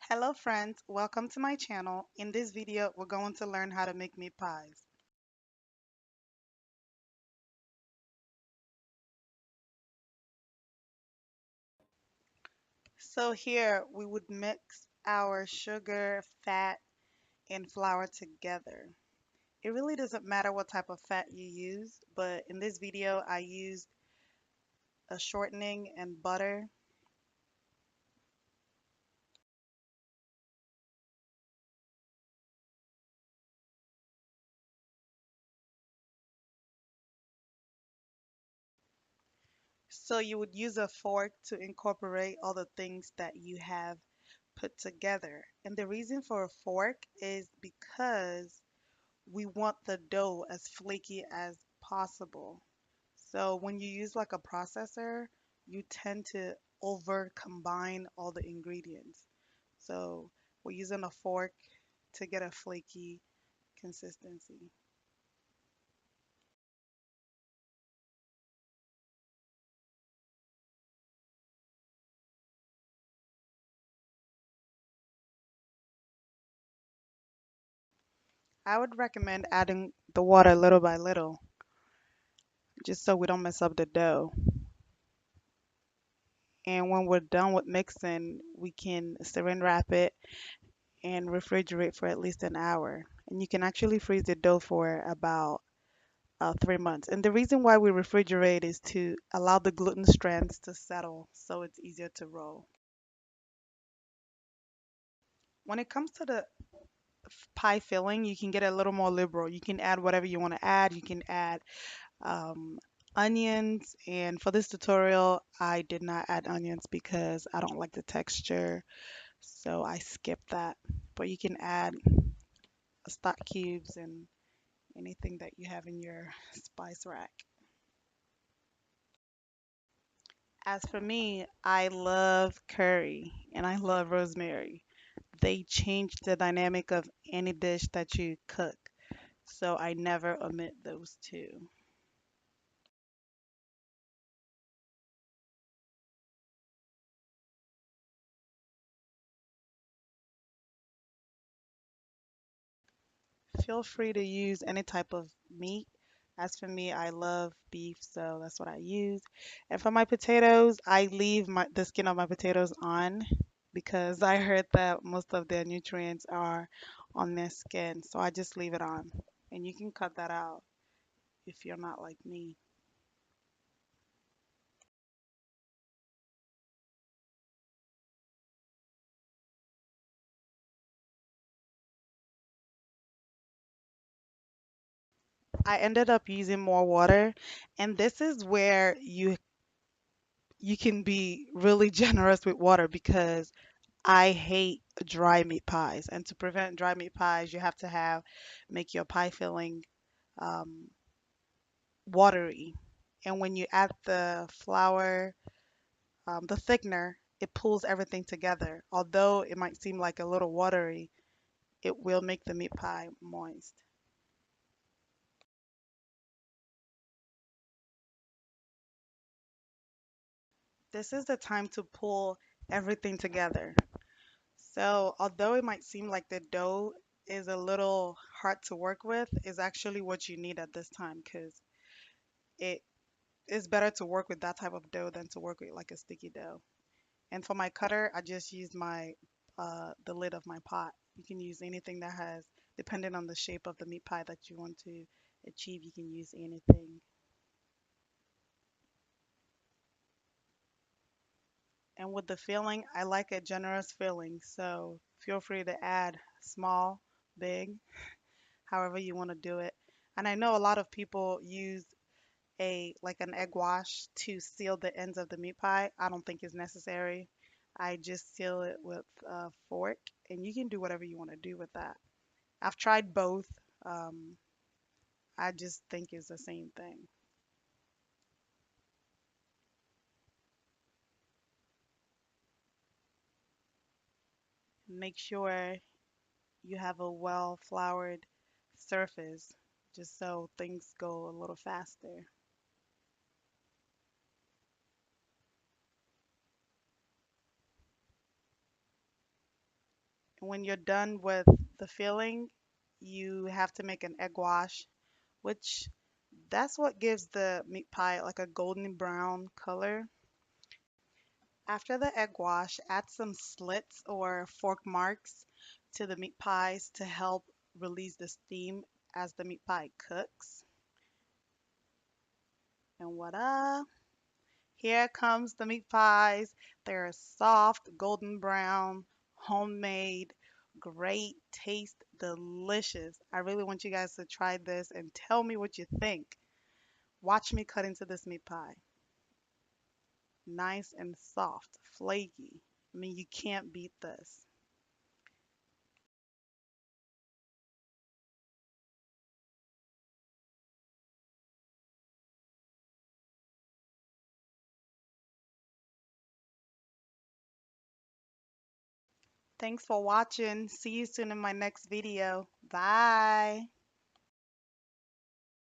Hello friends, welcome to my channel. In this video, we're going to learn how to make meat pies. So here we would mix our sugar, fat, and flour together. It really doesn't matter what type of fat you use, but in this video I used a shortening and butter. So you would use a fork to incorporate all the things that you have put together. And the reason for a fork is because we want the dough as flaky as possible. So when you use like a processor, you tend to over combine all the ingredients. So we're using a fork to get a flaky consistency. I would recommend adding the water little by little, just so we don't mess up the dough. And when we're done with mixing, we can saran wrap it and refrigerate for at least an hour. And you can actually freeze the dough for about 3 months. And the reason why we refrigerate is to allow the gluten strands to settle so it's easier to roll. When it comes to the pie filling, you can get a little more liberal. You can add whatever you want to add. You can add um, onions. And for this tutorial, I did not add onions because I don't like the texture. So I skipped that. But you can add stock cubes and anything that you have in your spice rack. As for me, I love curry and I love rosemary. They change the dynamic of any dish that you cook. So I never omit those two. Feel free to use any type of meat. As for me, I love beef, so that's what I use. And for my potatoes, I leave the skin of my potatoes on because I heard that most of their nutrients are on their skin. So I just leave it on. And you can cut that out if you're not like me. I ended up using more water, and this is where you can be really generous with water because I hate dry meat pies. And to prevent dry meat pies, you have to have make your pie filling um, watery. And when you add the flour, the thickener, it pulls everything together. Although it might seem like a little watery, it will make the meat pie moist. This is the time to pull everything together. So, although it might seem like the dough is a little hard to work with, is actually what you need at this time because it is better to work with that type of dough than to work with like a sticky dough. And for my cutter, I just use my the lid of my pot. You can use anything that has, depending on the shape of the meat pie that you want to achieve, you can use anything. And with the filling, I like a generous filling, so feel free to add small, big, however you want to do it. And I know a lot of people use a like an egg wash to seal the ends of the meat pie. I don't think it's necessary. I just seal it with a fork, and you can do whatever you want to do with that. I've tried both. Um, I just think it's the same thing. Make sure you have a well floured surface just so things go a little faster. And when you're done with the filling, you have to make an egg wash, which that's what gives the meat pie like a golden brown color. After the egg wash, add some slits or fork marks to the meat pies to help release the steam as the meat pie cooks. And voila, here comes the meat pies. They're soft, golden brown, homemade, great, taste delicious. I really want you guys to try this and tell me what you think. Watch me cut into this meat pie. Nice and soft, flaky. I mean, you can't beat this. Thanks for watching. See you soon in my next video. Bye.